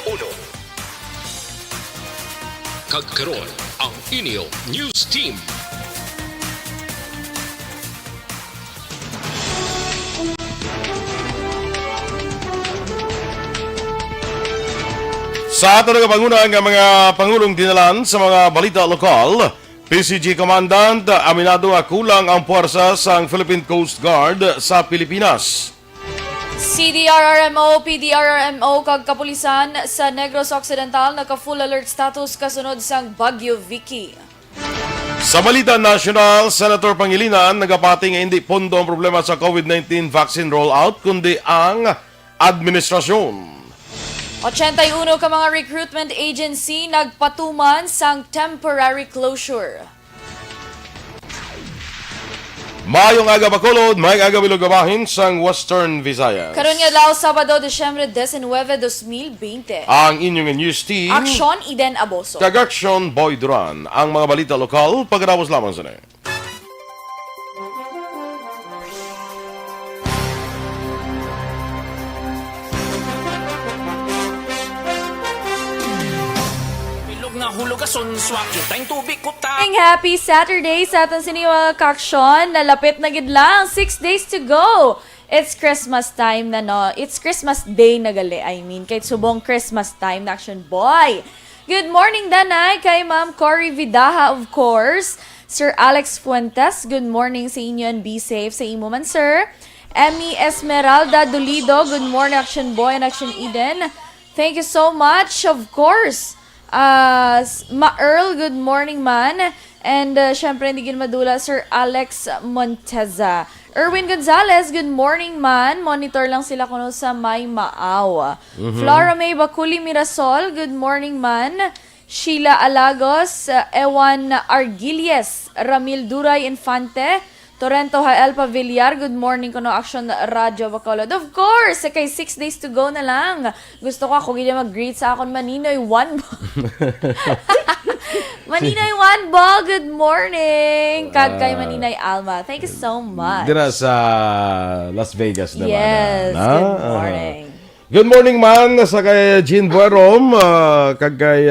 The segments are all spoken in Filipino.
Uno. Kagkaroon ang inyo news team. Sa ato nagapanguna ang mga Pangulong dinalan sa mga balita lokal, PCG Commandant aminado nga kulang ang puwersa sa Philippine Coast Guard sa Pilipinas. CDRRMO, PDRRMO kag kapulisan sa Negros Occidental naka-full alert status kasunod sang Bagyo Vicky. Sa balita national, Senator Pangilinan nagapati nga hindi pondo ang problema sa COVID-19 vaccine rollout kundi ang administrasyon. 81 ka mga recruitment agency nagpatuman sang temporary closure. Mayong aga Bacolod, may aga Bilogabahin sang Western Visayas. Karon nga adlaw Sabado, Disyembre 19, 2020. Ang inyong news team, Aksyon Iden Aboso. kag Aksyon Boy Duran. Ang mga balita lokal, pagkatapos lamang sa na. Happy Saturday sa aton siniwa kaksyon. Nalapit na gid lang. 6 days to go. It's Christmas time na no. It's Christmas Day na gali. I mean, kahit subong Christmas time na action boy. Good morning, Danay. Kay Ma'am Cory Vidaha, of course. Sir Alex Fuentes, good morning sa inyo and be safe sa imo man, sir. Emmy Esmeralda Dolido, good morning, Action Boy and Action Eden. Thank you so much, of course. Ma-Earl, good morning man. And syempre hindi gin madula, Sir Alex Monteza. Erwin Gonzalez, good morning man. Monitor lang sila kuno sa May Maaw. Flora May Bakuli Mirasol, good morning man. Sheila Alagos, Ewan Argilies, Ramil Duray Infante, Torrento Hael Pavillar, good morning kuno Action Radio Bacolod. Of course, kay 6 days to go na lang. Gusto ko ako gina mag-greet sa akon Maninoy One Ball. Maninoy One Ball, good morning. Kag kay Maninoy Alma. Thank you so much. Dira sa Las Vegas naman. Yes, good morning. Good morning man sa kay Jean Buerom, kag kay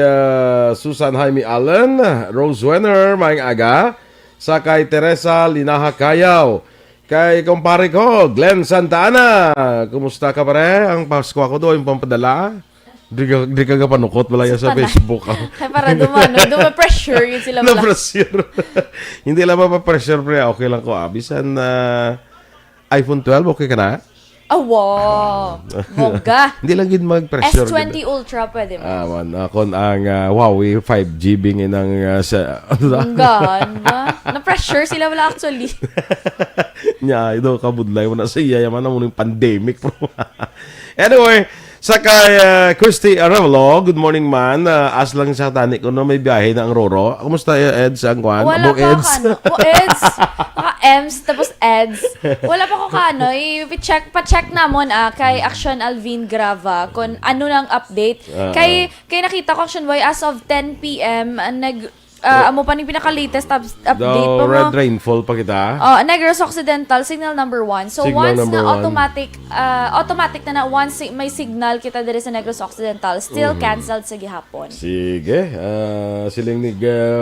Susan Jaime Allen, Rose Wenner, maing aga. Sa kay Teresa Linaha Kayaw. Kay kumpare ko, Glenn Santa Ana. Kumusta ka pare? Ang Pasko ako doon, yung pampadala. Di ka panukot, wala yan sa Facebook. Kaya para pressure yun sila. Na-pressure. Hindi lang mapapressure, pre. Okay lang ko. Bisan iPhone 12, okay ka na? Oh, wow. Moga. Hindi lang yun mag-pressure. S20 Ultra pwede mo. Kon ang Huawei 5GB ng sa... Hanggan ba? Na-pressure sila wala actually. Nya, ito kabudlay mo na sa iya yaman na muna yung pandemic. Anyway, sa kay Christy Arevalo, good morning man. As lang sa tani ko no, may biyahe na ang Roro. Kumusta Eds ang kwan? Wala Abong pa Eds? ka ano. Eds. Naka Ems, tapos Eds. Wala pa ko ka ano. Pa-check namon kay Action Alvin Grava kung ano nang update. Kay nakita ko Action Boy as of 10 p.m. Amo pa ning pinaka-latest update pa mo. Red rainfall pa kita. Negros Occidental, signal number 1. So Signal once number na one. automatic na once may signal kita diri sa Negros Occidental, still canceled sa gihapon. Sige. Siling ni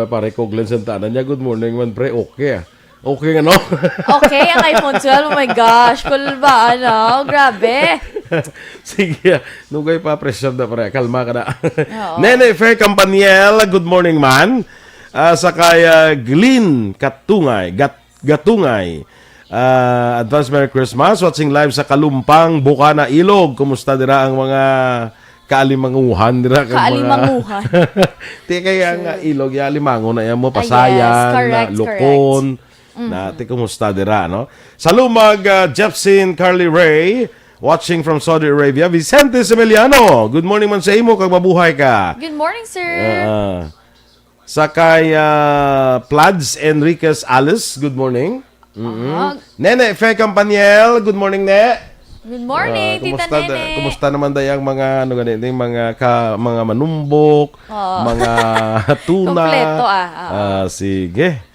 pare ko Glenn Santana niya. Good morning man pre. Okay. Okay ano? Okay, ang iPhone 12. Oh my gosh. Cool ba? Ano? Grabe. Sige. Nugay pa pressure na pre. Kalma ka na. Oo. Nene Fair Campaniel. Good morning man. Sa kaya Glyn Katungay. Gatungay. Advance Merry Christmas. Watching live sa Kalumpang, Bukana, Ilog. Kumusta dira ang mga kaalimanguhan dira Kaalimanguhan. Ti kaya nga ilog ya limango na yan mo Yes, pasayan, correct, Lukon. Nati kumusta dira no? Sa lumag Jepsin Carly Ray watching from Saudi Arabia. Vicente Semeliano. Good morning man sa imo kag mabuhay ka. Good morning, sir. Sa kay Plads Enriquez Alice. Good morning. Nene Fe Campaniel. Good morning ne. Good morning, Tita Nene. Kumusta naman dayang mga ano ganito, mga manumbok, mga tuna. Kompleto Sige.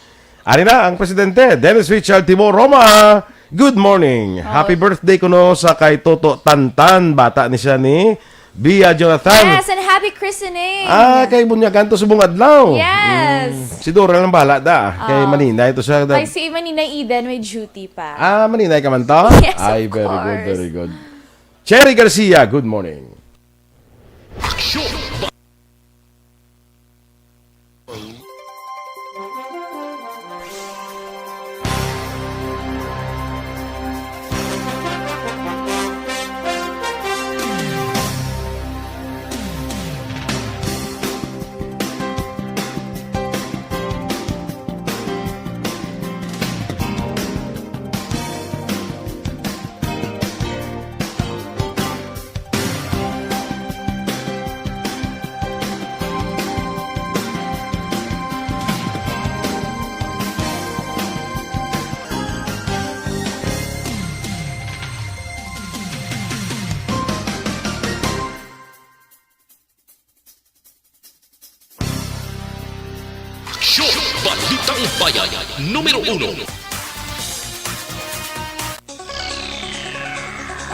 Ari na ang presidente, Dennis Richard Timor Roma. Good morning. Happy birthday kuno sa kay Toto Tantan, bata ni siya ni Bia Jonathan. Yes, and happy christening. Kay bunyagan to subong adlaw. Yes. Si Duran ang bahala da. Kay Maninay to siya. Ay, si Maninay Eden may duty pa. Maninay ka man to? Yes, of Ay, very course. good, very good. Cherry Garcia, good morning. Aksyon! Aksyon! Balitang Bayan, Numero 1.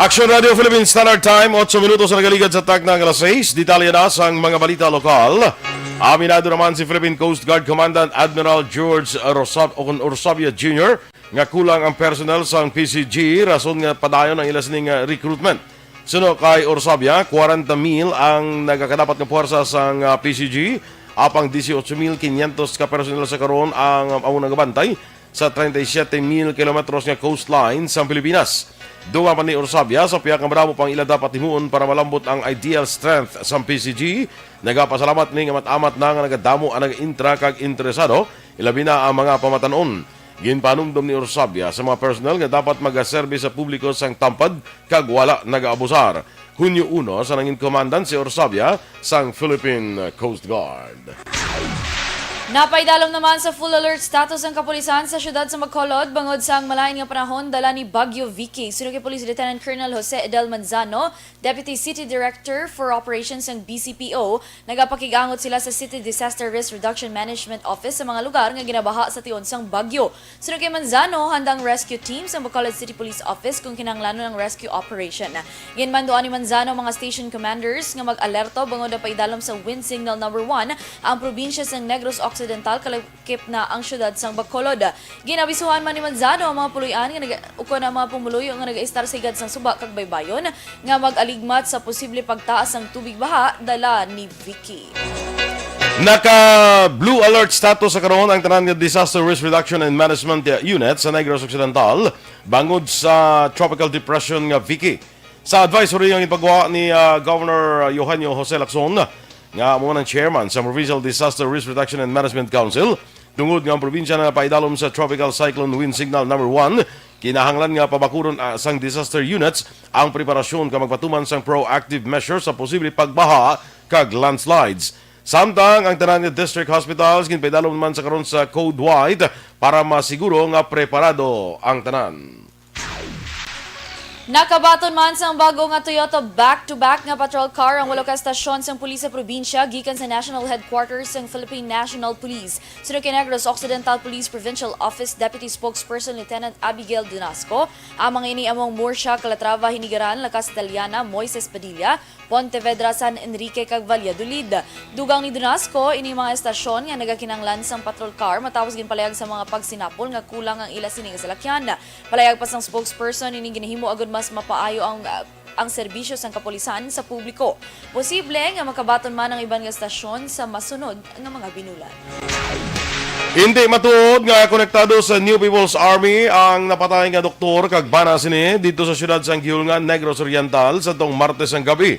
Action Radio Philippines Standard Time, 8 minutos na nagaligad sa tag ng alas 6. Detalye na sa mga balita lokal. Aminado naman si Philippine Coast Guard Commandant Admiral George Orsabia Jr. nga kulang ang personnel sa PCG rason nga padayon ang ilas ning recruitment. Suno kay Orsabia, 40,000 ang nagakadapat nga puwersa sa PCG, apang 18,500 ka personnel sa karon ang among nagabantay sa 37,000 kilometros nga coastline sa Pilipinas. Dunga pa ni Orsabia sa piyak nga bravo pang ila dapat himuon para malambot ang ideal strength sa PCG. Nagapasalamat ning amat-amat na nga nagadamo ang nag-intra kag interesado, ilabi na ang mga pamatanon. Ginpanumdom ni Orsabia sa mga personnel nga dapat magaserbi sa publiko sang tampad kag wala nagaabusar. Hunyo 1 sa nanging komandan si Orsabia sang Philippine Coast Guard. Napaidalom naman sa full alert status ang kapulisan sa syudad sa Bacolod bangod sa ang malain nga panahon dala ni Bagyo Vicky. Suno kay Police Lieutenant Colonel Jose Edel Manzano, Deputy City Director for Operations ng BCPO, nagapakigangot sila sa City Disaster Risk Reduction Management Office sa mga lugar nga ginabaha sa tion sang bagyo. Suno kay Manzano, handang rescue team sa Bacolod City Police Office kung kinahanglan ng rescue operation. Ginmandoan ni Manzano mga station commanders nga mag-alerto bangod na paidalom sa wind signal number 1 ang probinsya sang Negros Occidental kalakip na ang syudad sang Bacolod. Ginabisuhan man ni Manzano ang mga puluyan nga ukon ang mga pumuluyo nga nag-istar sigad sang suba kag baybayon nga mag-aligmat sa posible pagtaas ng tubig baha dala ni Vicky. Naka blue alert status sa karon ang tanan nga Disaster Risk Reduction and Management Unit sa Negros Occidental bangod sa tropical depression nga Vicky. Sa advisory ang ipagawa ni Governor Eugenio Jose Lacson nga mo ng chairman sa Provincial Disaster Risk Reduction and Management Council tungod nga ang probinsya na paidalom sa tropical cyclone wind signal number 1, kinahanglan nga pabakuron sang disaster units ang preparasyon ka magpatuman sang proactive measures sa posible pagbaha kag landslides. Samtang ang tanan nga district hospitals ginpaidalom man sa karon sa code white para masiguro nga preparado ang tanan. Nakabaton man sa bago nga Toyota back-to-back nga patrol car ang walo ka estasyon sang pulis sa probinsya gikan sa National Headquarters sang Philippine National Police. Suno kay Negros Occidental Police Provincial Office Deputy Spokesperson Lieutenant Abigail Dunasco, ang mga ini among Murcia, Calatrava, Hinigaran, La Castellana, Moises Padilla, Pontevedra, San Enrique kag Valladolid. Dugang ni Dunasco ini mga estasyon nga nagakinanglan sang patrol car matapos ginpalayag sa mga pagsinapol nga kulang ang ila sining salakyan. Palayag pa sang spokesperson ini ginahimo agud mas mapaayo ang serbisyo sang kapulisan sa publiko. Posible nga makabaton man ang iban nga estasyon sa masunod nga mga binulan. Hindi matuod nga konektado sa New People's Army ang napatay nga doktor kag bana sini dito sa syudad sang Gihulngan, Negros Oriental sa tong Martes ang gabi.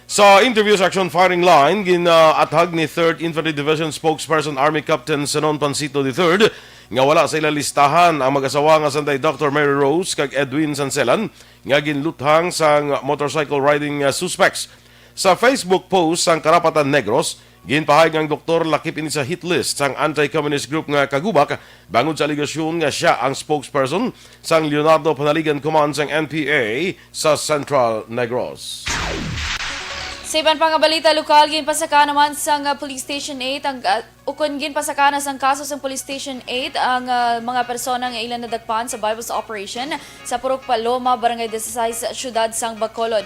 Sa interview sa Action Firing Line, ginaatag ni 3rd Infantry Division Spokesperson Army Captain Senon Pancito III nga wala sa ila listahan ang mag-asawa nga sanday Dr. Mary Rose kag Edwin Sanselan nga ginluthang sang motorcycle riding suspects. Sa Facebook post sang Karapatan Negros, ginpahayag ang doktor lakip ini sa hit list sang anti-communist group nga Kagubak bangod sa aligasyon nga siya ang spokesperson sang Leonardo Panaligan Command sang NPA sa Central Negros. Sa iban pang balita lokal, ginpasaka naman sa Police Station 8 ang Ukon gin pasakanas ang kaso sa Police Station 8 ang mga persona nga ilan nadagpan sa Bibles operation sa Purok Paloma, Barangay 16, Syudad Sang Bacolod.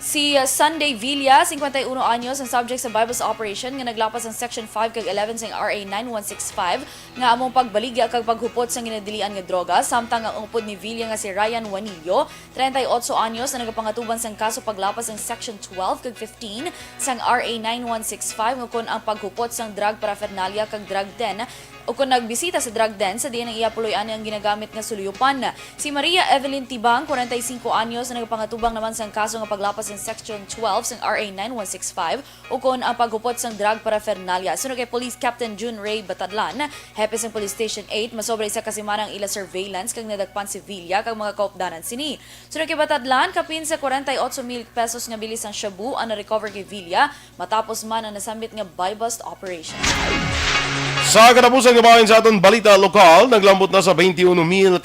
Si Sunday Villa, 51 anyos, ang subject sa Bibles operation nga naglapas ang Section 5 kag 11 sa RA 9165 nga among pagbaligya kag paghupot sa ginadilian nga droga. Samtang ang upod ni Villa nga si Ryan Juanillo, 38 anyos, na nagapangatuban sang kaso paglapas ang Section 12 kag 15 sang RA 9165 nga kun ang paghupot sang drug paraphernalia kag drug den o kung nagbisita sa drug den sa diyan ang iyapuloy-an ang ginagamit nga suluyupan. Si Maria Evelyn Tibang, 45 anyos, na nagpangatubang naman sang kaso nga paglapas ng Section 12 ng RA 9165 o kung ang paghupot sang drug paraphernalia. Sunod kay Police Captain June Ray Batadlan, hepe sang Police Station 8, masobra isa kasimanang ila surveillance kag nadagpan si Villa kag mga kaupdanan sini. Sunod kay Batadlan, kapin sa 48,000 pesos nga bilis ang shabu ang na-recover kay Villa matapos man ang nasambit nga buy-bust operation. Sa katapusan nga bahin sa aton balita lokal, naglambot na sa 21,014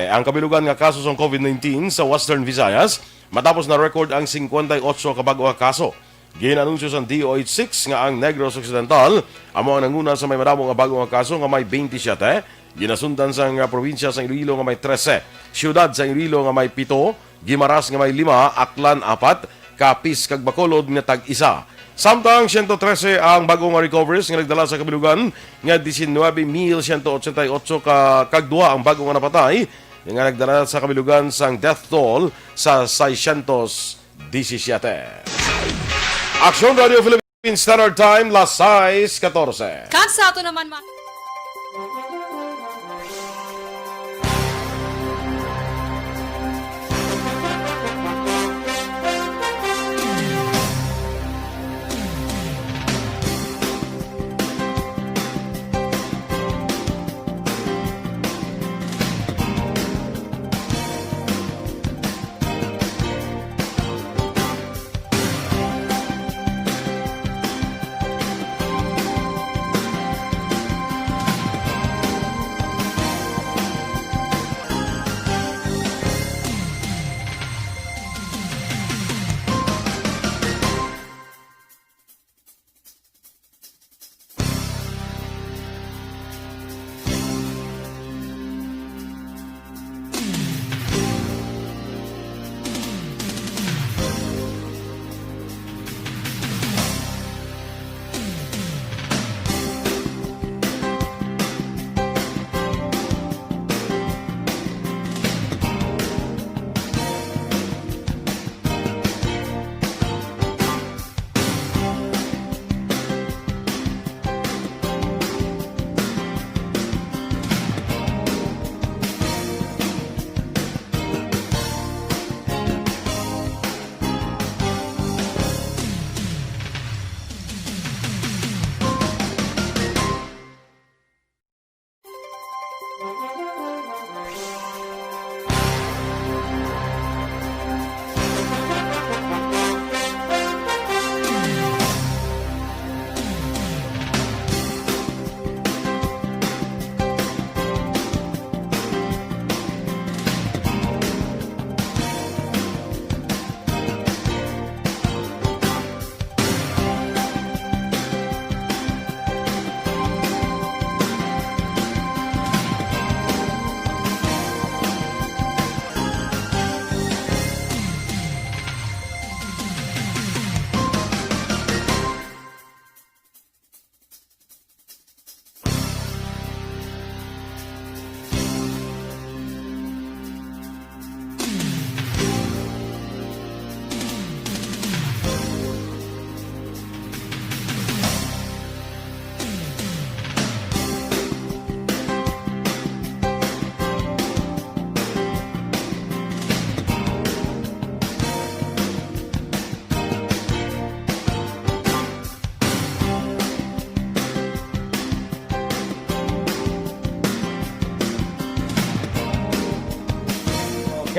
ang kabilugan nga kaso sa COVID-19 sa Western Visayas matapos na record ang 58 kabago nga kaso. Ginanunsyo sa DOH6 nga ang Negros Occidental amo ang nanguna sa may madamo nga bago nga kaso nga may 27, ginasundan sa nga probinsya sa Iloilo nga may 13, siyudad sa Iloilo nga may 7, Guimaras nga may 5, Aklan 4, Capiz kag Bacolod nga tag-1. Samtang 113 ang bagong recoveries nga nagdala sa kabilugan nga 19,188 kagduwa ang bagong napatay nga nagdala sa kabilugan sang death toll sa 617. Aksyon Radio Philippines Standard Time, las 6:14. Kansato naman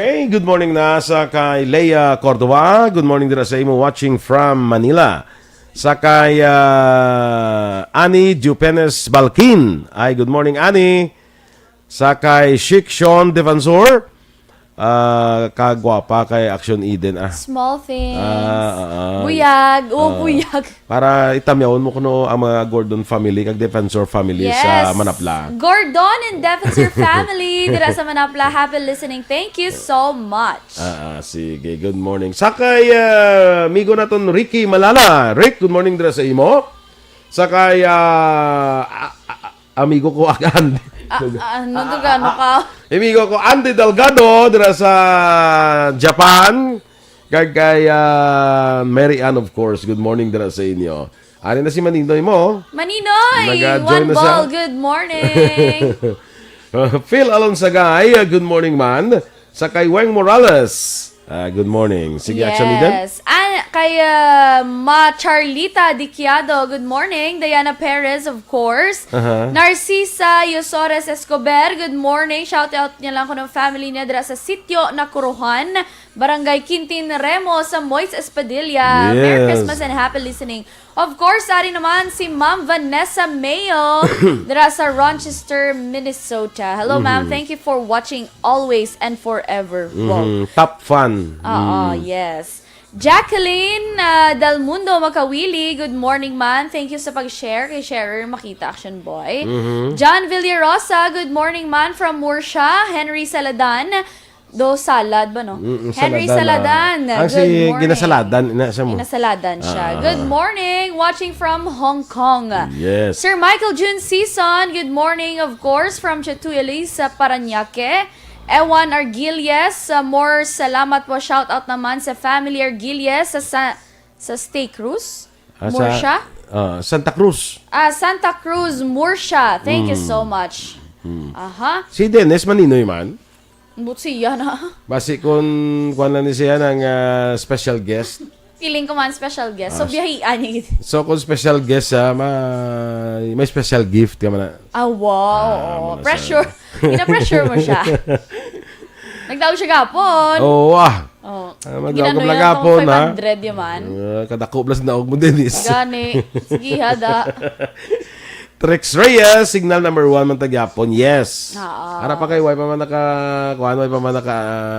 Okay, good morning na sa kay Leia Cordova. Good morning dira sa imo watching from Manila. Sa kay Ani Jupenes Balkin. Ay, good morning Ani. Sa kay Chic Sean Devansor. kagwapa kay Aksyon Eden Small things. Ah. Buyag. Buyag. para itamyawon mo kuno ang mga Gordon family kag Defensor family sa Manapla. Gordon and Defensor family dira sa Manapla. Happy listening. Thank you so much. Sige, good morning. Sakay migo naton Ricky Malala. Rick, good morning dira sa imo. Sakay amigo ko Andy. Ano ka? Amigo ko Andy Delgado dira sa Japan. Kay Mary Ann, of course. Good morning dira sa inyo. Ari na si Maninoy mo. Maninoy! Nag-join One na siya. ball. Good morning. Phil Alonsagay, good morning man. Sakay Weng Morales. Good morning. Sige, Aksyon Eden. Yes. Kay Ma Charlita Diquiado, good morning. Diana Perez, of course. Narcisa Yosores Escobar, good morning. Shout out niya lang ko ng family niya dira sa sitio na Kuruhan, Barangay Quintin Remo sa Moise Espadilla. Yes. Merry Christmas and happy listening. Of course, ari naman si Ma'am Vanessa Mayo dira sa Rochester, Minnesota. Hello, ma'am. Thank you for watching always and forever. Wow. Top fun. Yes. Jacqueline Del Mundo Makawili, good morning man. Thank you sa pag-share kay Sharer Makita Action Boy. John Villarosa, good morning man from Murcia. Henry Saladan, salad ba no? Henry Saladan. Ang Good si morning. Ginasaladan ina mo. Ginasaladan siya. Good morning. Watching from Hong Kong. Yes. Sir Michael June Season, good morning of course from Chatuili sa Paranaque. Ewan Argilies, more salamat po. Shout out naman sa family Argilies sa Stay Cruz, Murcia. Santa Cruz. Santa Cruz, Murcia. Thank you so much. Si Dennis Maninoy man. Butsi yan ha. Basi kung lang ni siya ng special guest. Feeling ko man special guest. So biyahian niya. So kung special guest may special gift ka man. Wow. Pressure. Pina-pressure mo siya. Nagdaog siya gapon. Magdawag Ginano ka yan gapon tong ha. 500 yaman. Kadako plus na og mo Dennis. Gani. Sige hada. Trex Reyes, signal number 1 man tagyapon. Yes. Ara pa kay way pa man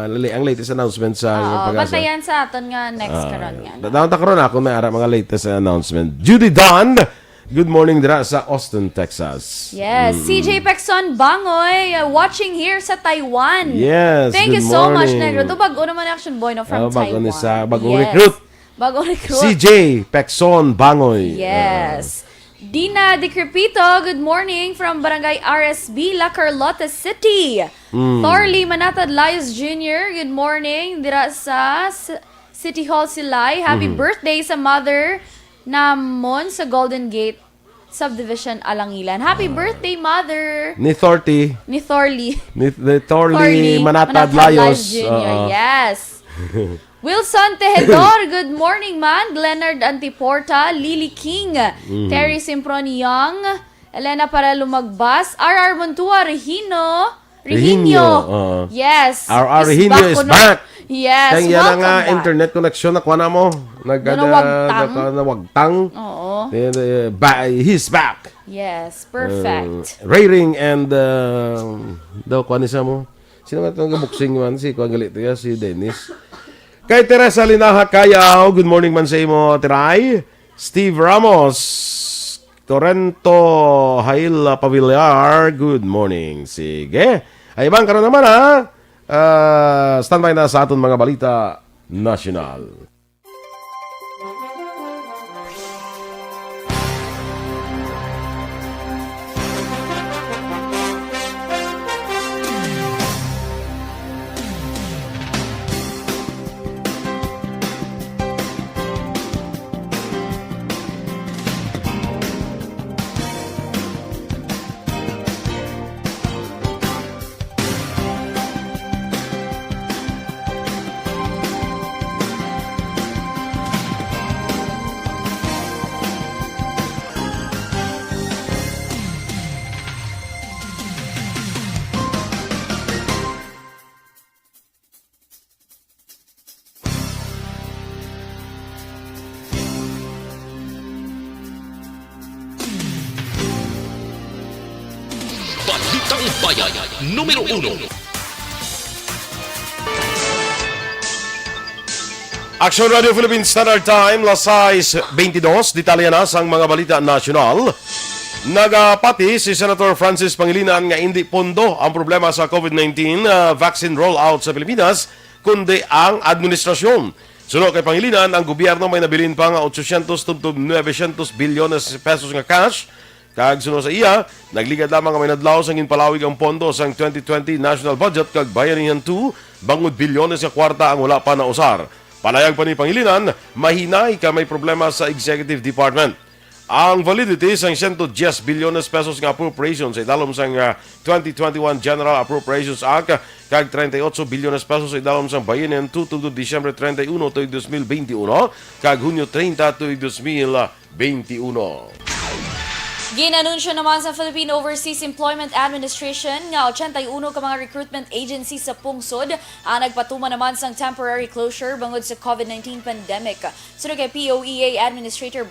lali ang latest announcement sa pag-asa. Bantayan sa aton nga next karon nga. Daon ta karon ako may ara mga latest announcement. Judy Don, good morning dira sa Austin, Texas. Yes, CJ Pexon Bangoy, watching here sa Taiwan. Yes, Thank you good so much, morning. Negro. Bago naman Action Boy no, from Taiwan. Bagong Yes. recruit. Bagong recruit. CJ Pexon Bangoy. Yes. Dina Decrepito, good morning from Barangay RSB, La Carlota City. Thorly Manatad Lios Jr., good morning. Dira sa City Hall Silay. Happy birthday sa mother namon sa Golden Gate Subdivision Alangilan. Happy birthday, mother. Ni Thorly. Ni Thorly. Ni Thorly Manatad Lios Jr. Yes. Wilson Tejedor, good morning man. Leonard Antiporta, Lily King, Terry Simproni Young, Elena Parelo Magbas, R.R. Montua, Regino. Yes. R.R. Regino is back. Yes, Kaya welcome nga back. internet connection na kuha na mo. Nawagtang. Oo. He's back. Yes, perfect. Rayring and daw kuha niya mo. Sino nga itong boxing man? Si kuha galit ya, si Dennis. Kay Teresa Linaha Kayaw, good morning man sa imo, Tiray. Steve Ramos, Torrento Hail Pavillar, good morning. Sige. Ay bang karon naman ha. Standby na sa aton mga balita national. Balitang Bayan, numero 1. Aksyon Radio Philippines Standard Time, lasais 22, detalya na sang mga balita nasyonal. Nagapati si Senator Francis Pangilinan nga hindi pondo ang problema sa COVID-19 vaccine rollout sa Pilipinas, kundi ang administrasyon. Sunod kay Pangilinan, ang gobyerno may nabilin pa nga 800 tubtob 900 bilyones pesos nga cash. Kag sunod sa iya, nagligad lamang ang may nadlaw sang ginpalawig ang pondo sang 2020 national budget kag bayanihan 2, bangod bilyones nga kwarta ang wala pa na usar. Palayag pa ni Pangilinan, mahinay ka may problema sa Executive Department. Ang validity sang 110 bilyones pesos nga appropriations sa idalom sang 2021 General Appropriations Act kag 38 bilyones pesos sa idalom sang bayanihan 2 tuig Disyembre 31 tuig 2021 kag Hunyo 30 tuig 2021. Ginanunsyo naman sa Philippine Overseas Employment Administration nga 81 ka mga recruitment agencies sa pungsod ang nagpatuma naman sang temporary closure bangod sa COVID-19 pandemic. Sunod kay POEA Administrator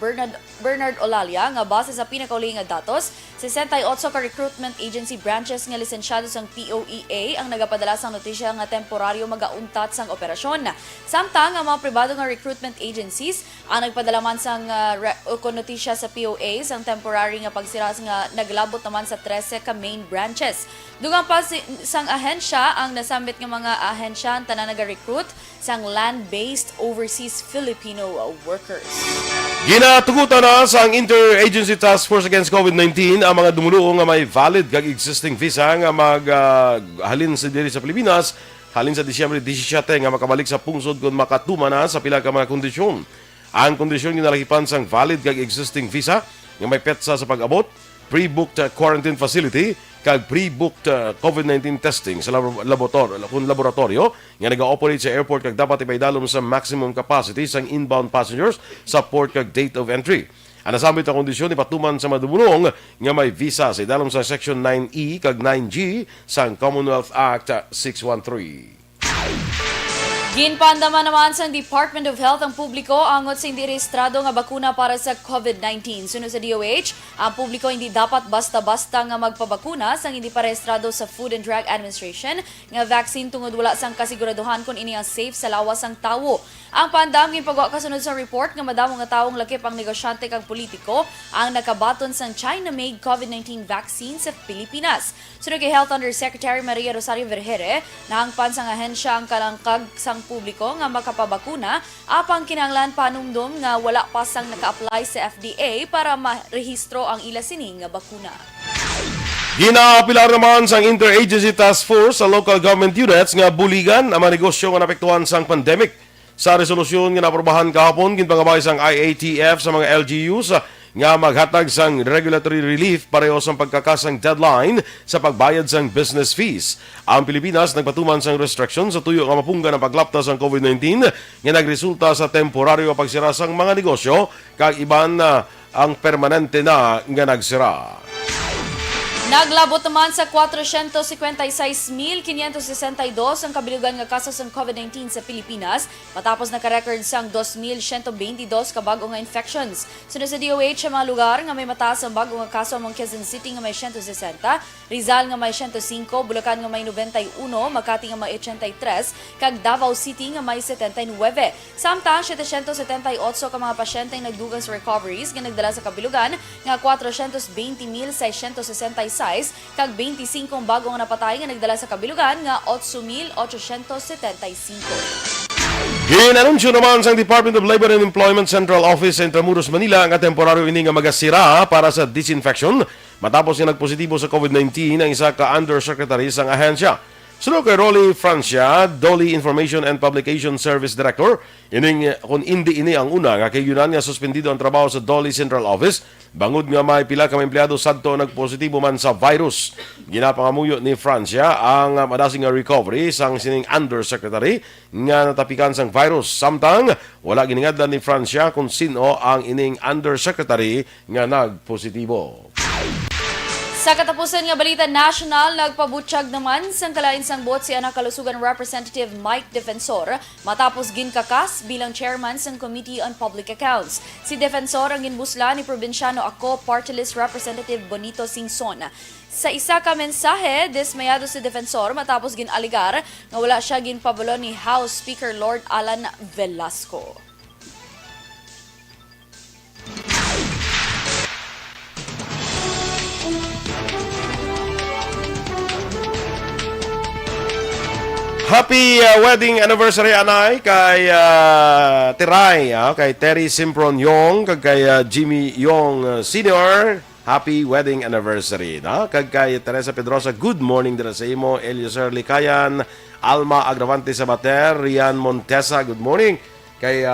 Bernard Olalia nga base sa pinakauli nga datos, 68 ka recruitment agency branches nga lisensyado sang POEA ang nagapadala sang notisya nga temporaryo magauntat sang operasyon. Samtang ang mga pribado nga recruitment agencies ang nagpadala man sang notisya sa POA sang temporary nga pagsiras nga naglabot naman sa 13 ka main branches. Dugang pa sang ahensya ang nasambit nga mga ahensya ang tanan naga-recruit sang land-based overseas Filipino workers. Ginatugutan na sang Interagency Task Force Against COVID-19 ang mga dumuluong nga may valid kag existing visa nga halin sa diri sa Pilipinas halin sa Disyembre 17 nga makabalik sa pungsod kung makatuma na sa pila ka mga kondisyon. Ang kondisyon ginalakipan sang valid kag existing visa nga may petsa sa pag-abot, pre-booked quarantine facility, kag pre-booked COVID-19 testing sa laboratorio nga nag-operate sa airport kag dapat ipaidalom sa maximum capacity sang inbound passengers sa port kag date of entry. Ang nasambit na kondisyon ipatuman sa madumulong nga may visa sa idalom sa Section 9E kag 9G sang Commonwealth Act 613. Ginpandaman naman sa Department of Health ang publiko angot sa hindi rehistrado nga bakuna para sa COVID-19. Sunod sa DOH, ang publiko hindi dapat basta-basta nga magpabakuna sang hindi pa rehistrado sa Food and Drug Administration nga vaccine tungod wala sang kasiguraduhan kung ini ang safe sa lawas sang tawo. Ang pandam ginpagawa kasunod sa report nga madamo nga tawong lakip ang negosyante kag politiko ang nakabaton sang China-made COVID-19 vaccine sa Pilipinas. Sunod kay Health Undersecretary Maria Rosario Vergere, nahangpan sang ahensya ang kalangkag sang publiko nga makapabakuna apang kinahanglan panumdum nga wala pa sang naka-apply sa FDA para marehistro ang ila sining nga bakuna. Ginaapilar naman sang Interagency Task Force sa local government units nga buligan ang mga negosyo nga napektuhan sang pandemic. Sa resolusyon nga naprobahan kahapon, ginpangabay sang IATF sa mga LGUs nga maghatag sang regulatory relief pareho sang pagkakasang deadline sa pagbayad sang business fees. Ang Pilipinas nagpatuman sang restriction sa tuyo nga mapungga ng paglaptas sang COVID-19 nga nagresulta sa temporaryo pagsira sang mga negosyo kag iban na ang permanente na nga nagsira. Naglabot naman sa 456,562 ang kabilugan nga kaso ng COVID-19 sa Pilipinas matapos naka-record sang 2,122 ka bago nga infections. Sunod sa DOH sa mga lugar nga may mataas ang bago nga kaso among Quezon City nga may 160, Rizal nga may 105, Bulacan nga may 91, Makati nga may 83, kag Davao City nga may 79. Samtang 778 ka mga pasyente ang nagdugang sa recoveries nga nagdala sa kabilugan nga 420,666 kag 25 bagong napatay nga nagdala sa kabilugan nga 8,875. Ginanunsyo naman sa Department of Labor and Employment Central Office sa Intramuros, Manila nga temporaryo ini nga magasira para sa disinfection matapos nga nagpositibo sa COVID-19 ang isa ka undersecretary sang ahensya. Sunod kay Rolly Francia, Dolly Information and Publication Service Director, kung hindi ini ang una nga kay yunan nga suspendido ang trabaho sa Dolly Central Office, bangod nga may pila ka empleyado sadto nagpositibo man sa virus. Ginapangamuyo ni Francia ang madasing nga recovery sang sining undersecretary nga natapikan sang virus. Samtang wala giningadlan ni Francia kung sino ang ining undersecretary nga nagpositibo. Sa katapusan nga balita national, nagpabutyag naman sang kalainsang bot si anak kalusugan Representative Mike Defensor matapos ginkakas bilang chairman sang Committee on Public Accounts. Si Defensor ang ginbusla ni Probinsyano Ako Party List Representative Bonito Singson. Sa isa ka mensahe, dismayado si Defensor matapos ginaligar nga wala siya ginpabulo ni House Speaker Lord Alan Velasco. Happy wedding anniversary anay kay Tiray, kay Terry Simpron Yong, kay Jimmy Yong Sr. Happy wedding anniversary. Kag kay Teresa Pedrosa, good morning dira sa imo. Eliezer Likayan, Alma Agravante Sabater, Rian Montesa, good morning. Kay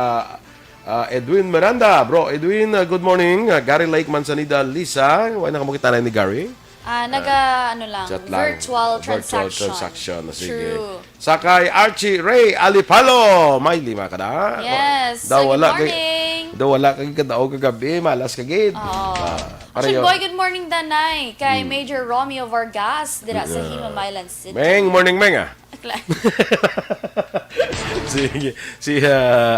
Edwin Miranda, bro Edwin, good morning. Gary Lake Manzanida Lisa, wala na kamukita na ni Gary. Virtual transaction. Sige. True. Sakay Archie Ray Alipalo. May 5 ka na. Yes. Daw Good wala morning. Daw wala kay kadaog kagabi, malas kagid. Aksyon boy, good morning danay. Kay Major Romeo Vargas dira sa Himamaylan City. Meng, morning Meng Sige.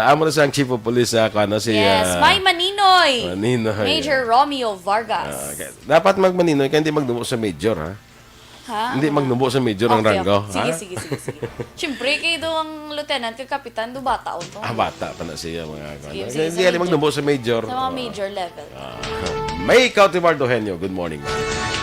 Amo na sang Chief of Police si Yes, May Maninoy. Maninoy. Major Romeo Vargas. Okay. Dapat magmaninoy kaya hindi magnubo sa major, ha? Ha? Hindi magnubo sa major ang ranggo. Okay. Ha? Sige. Siyempre, kayo doon ang lieutenant, kay kapitan, do bata o to. Bata pa na siya mga Sige, Hindi kaya magnubo sa major. Sa mga major level. May Cautimar Dohenyo, good morning.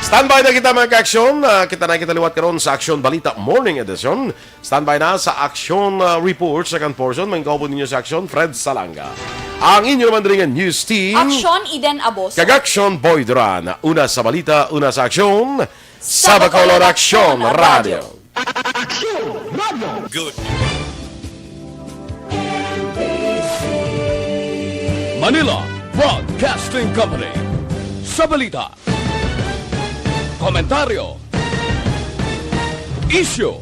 Standby na kita mga ka-aksyon. Kita liwat karon sa Aksyon Balita Morning Edition. Standby na sa Aksyon Report, second portion. May kaupo ninyo sa Aksyon, Fred Salanga. Ang inyo naman rin news team. Aksyon Eden Aboso. Kag-Aksyon Boy Duran. Una sa balita, una sa aksyon. Sa Bacolod Aksyon Radio. Good. Manila Broadcasting Company. Sa balita, komentaryo, isyu,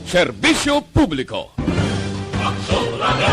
serbisyo publiko.